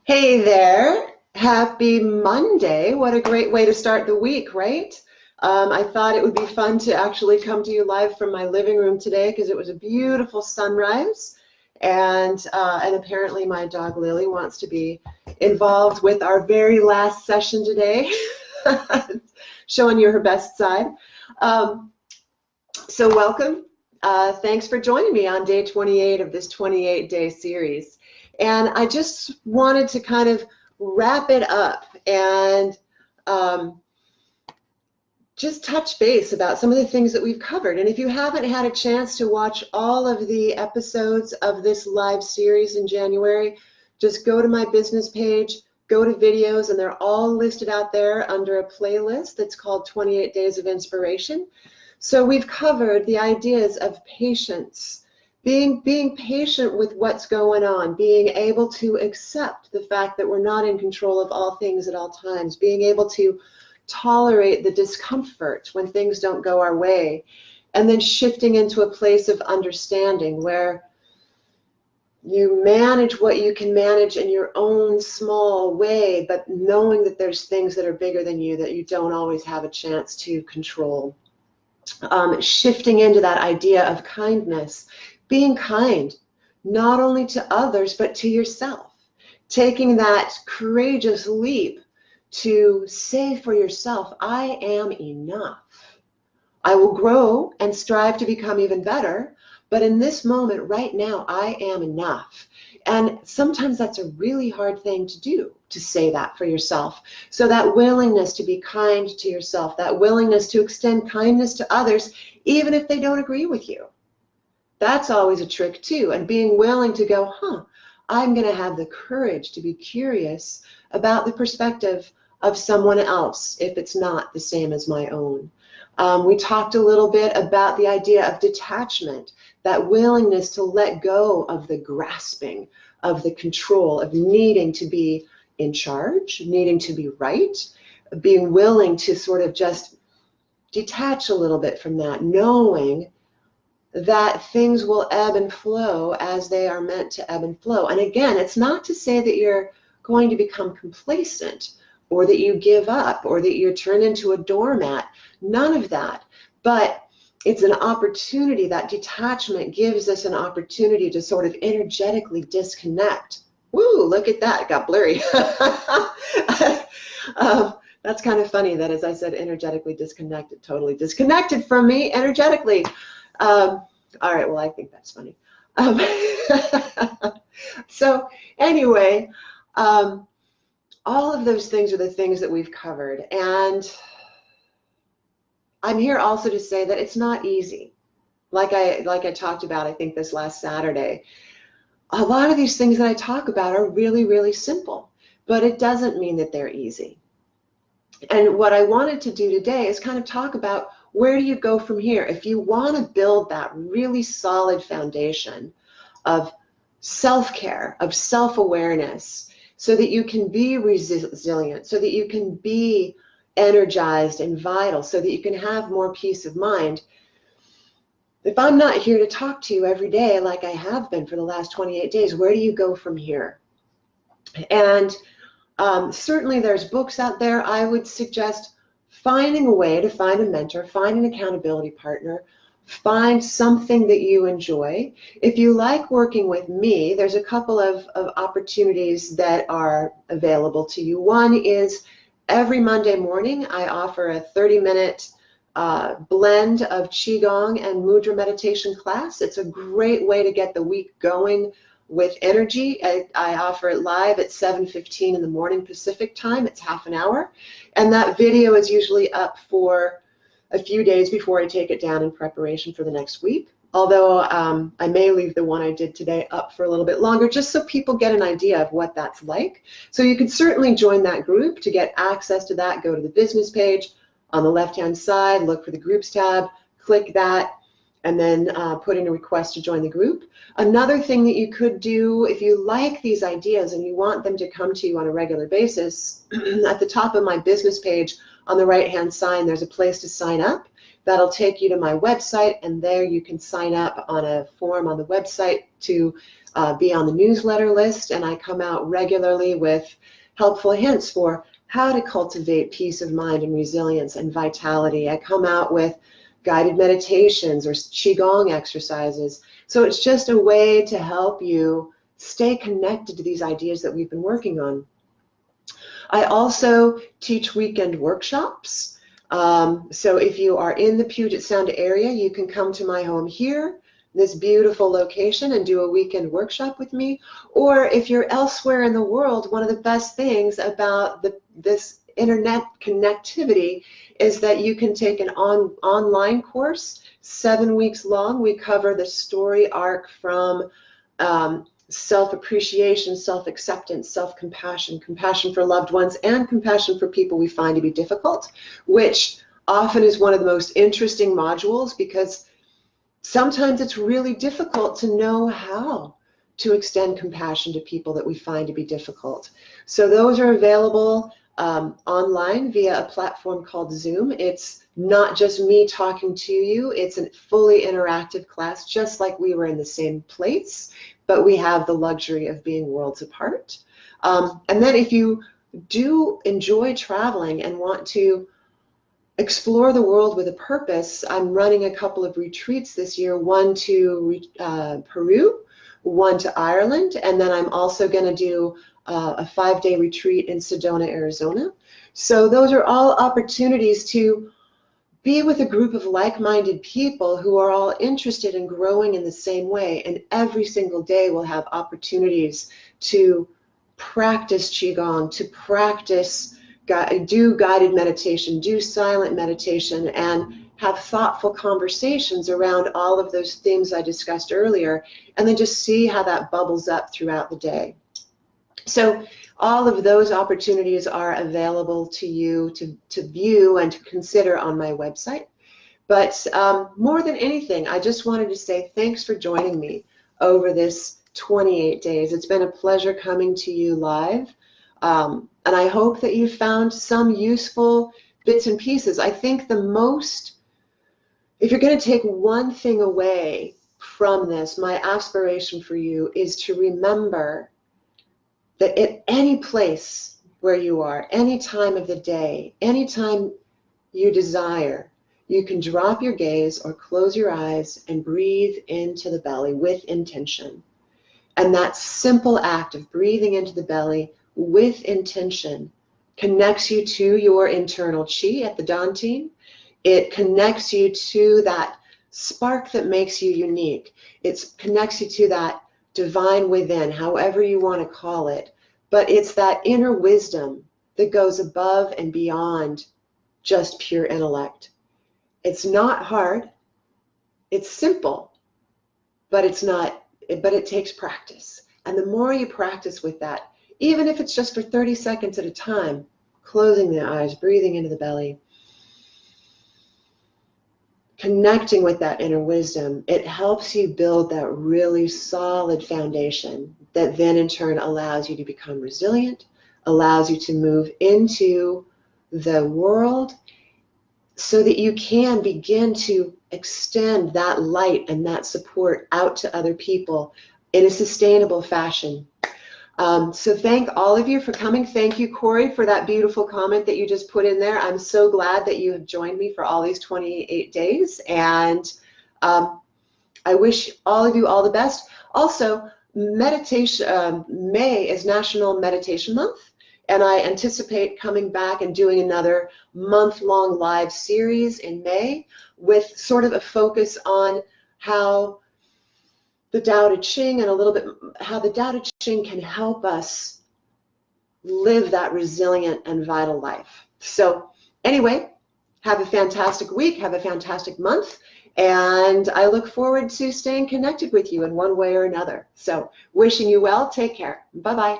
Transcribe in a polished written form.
Hey there. Happy Monday. What a great way to start the week, right? I thought it would be fun to actually come to you live from my living room today because it was a beautiful sunrise. And apparently my dog Lily wants to be involved with our very last session today, showing you her best side. Um, so welcome. Thanks for joining me on day 28 of this 28-day series. And I just wanted to kind of wrap it up and um, just touch base about some of the things that we've covered. And if you haven't had a chance to watch all of the episodes of this live series in January, just go to my business page, go to videos, and they're all listed out there under a playlist that's called 28 Days of Inspiration. So we've covered the ideas of patience, being patient with what's going on, being able to accept the fact that we're not in control of all things at all times, being able to tolerate the discomfort when things don't go our way, and then shifting into a place of understanding where you manage what you can manage in your own small way, but knowing that there's things that are bigger than you that you don't always have a chance to control. Shifting into that idea of kindness, being kind, not only to others, but to yourself. Taking that courageous leap to say for yourself, I am enough. I will grow and strive to become even better, but in this moment right now, I am enough. And sometimes that's a really hard thing to do, to say that for yourself. So that willingness to be kind to yourself, that willingness to extend kindness to others, even if they don't agree with you. That's always a trick too. And being willing to go, I'm going to have the courage to be curious about the perspective of someone else if it's not the same as my own. We talked a little bit about the idea of detachment, that willingness to let go of the grasping, of the control, of needing to be in charge, needing to be right, being willing to sort of just detach a little bit from that, knowing that things will ebb and flow as they are meant to ebb and flow. And again, it's not to say that you're going to become complacent or that you give up or that you're turned into a doormat. None of that. But it's an opportunity. That detachment gives us an opportunity to sort of energetically disconnect. Woo, look at that. It got blurry. That's kind of funny that as I said, energetically disconnected, totally disconnected from me energetically. All right, well, I think that's funny. So anyway, all of those things are the things that we've covered. And I'm here also to say that it's not easy. Like I talked about, I think this last Saturday, a lot of these things that I talk about are really, really simple, but it doesn't mean that they're easy. And what I wanted to do today is kind of talk about where do you go from here? If you want to build that really solid foundation of self-care, of self-awareness, so that you can be resilient, so that you can be energized and vital, so that you can have more peace of mind. If I'm not here to talk to you every day like I have been for the last 28 days, where do you go from here? And certainly there's books out there. I would suggest finding a way to find a mentor, find an accountability partner, find something that you enjoy. If you like working with me, there's a couple of opportunities that are available to you. One is every Monday morning, I offer a 30-minute blend of Qigong and Mudra meditation class. It's a great way to get the week going with energy. I offer it live at 7:15 in the morning Pacific time. It's half an hour. And that video is usually up for a few days before I take it down in preparation for the next week. Although I may leave the one I did today up for a little bit longer, just so people get an idea of what that's like. So you can certainly join that group. To get access to that, go to the business page on the left-hand side, look for the groups tab, click that, and then put in a request to join the group. Another thing that you could do if you like these ideas and you want them to come to you on a regular basis, at the top of my business page on the right-hand side, there's a place to sign up. That'll take you to my website, and there you can sign up on a form on the website to be on the newsletter list, and I come out regularly with helpful hints for how to cultivate peace of mind and resilience and vitality. I come out with guided meditations or Qigong exercises. So it's just a way to help you stay connected to these ideas that we've been working on. I also teach weekend workshops. So if you are in the Puget Sound area, you can come to my home here, this beautiful location, and do a weekend workshop with me. Or if you're elsewhere in the world, one of the best things about this internet connectivity is that you can take an online course, 7 weeks long. We cover the story arc from self-appreciation, self-acceptance, self-compassion, compassion for loved ones, and compassion for people we find to be difficult, which often is one of the most interesting modules, because sometimes it's really difficult to know how to extend compassion to people that we find to be difficult. So those are available online via a platform called Zoom. It's not just me talking to you, it's a fully interactive class, just like we were in the same place, but we have the luxury of being worlds apart. And then if you do enjoy traveling and want to explore the world with a purpose, I'm running a couple of retreats this year, one to Peru, one to Ireland, and then I'm also going to do a 5-day retreat in Sedona, Arizona. So those are all opportunities to be with a group of like-minded people who are all interested in growing in the same way, and every single day we'll have opportunities to practice Qigong, to practice, do guided meditation, do silent meditation, and have thoughtful conversations around all of those themes I discussed earlier, and then just see how that bubbles up throughout the day. So all of those opportunities are available to you to view and to consider on my website. But more than anything, I just wanted to say thanks for joining me over this 28 days. It's been a pleasure coming to you live. And I hope that you found some useful bits and pieces. I think the most, if you're going to take one thing away from this, my aspiration for you is to remember that at any place where you are, any time of the day, any time you desire, you can drop your gaze or close your eyes and breathe into the belly with intention. And that simple act of breathing into the belly with intention connects you to your internal chi at the Dantian. It connects you to that spark that makes you unique. It connects you to that divine within, however you want to call it. But it's that inner wisdom that goes above and beyond just pure intellect. It's not hard. It's simple, but it takes practice. And the more you practice with that, even if it's just for 30 seconds at a time, closing the eyes, breathing into the belly, connecting with that inner wisdom, it helps you build that really solid foundation that then in turn allows you to become resilient, allows you to move into the world so that you can begin to extend that light and that support out to other people in a sustainable fashion. So thank all of you for coming. Thank you, Corey, for that beautiful comment that you just put in there. I'm so glad that you have joined me for all these 28 days. And I wish all of you all the best. Also, meditation, May is National Meditation Month. And I anticipate coming back and doing another month-long live series in May with sort of a focus on how the Tao Te Ching and a little bit how the Tao Te Ching can help us live that resilient and vital life. So anyway, have a fantastic week, have a fantastic month, and I look forward to staying connected with you in one way or another. So wishing you well, take care. Bye-bye.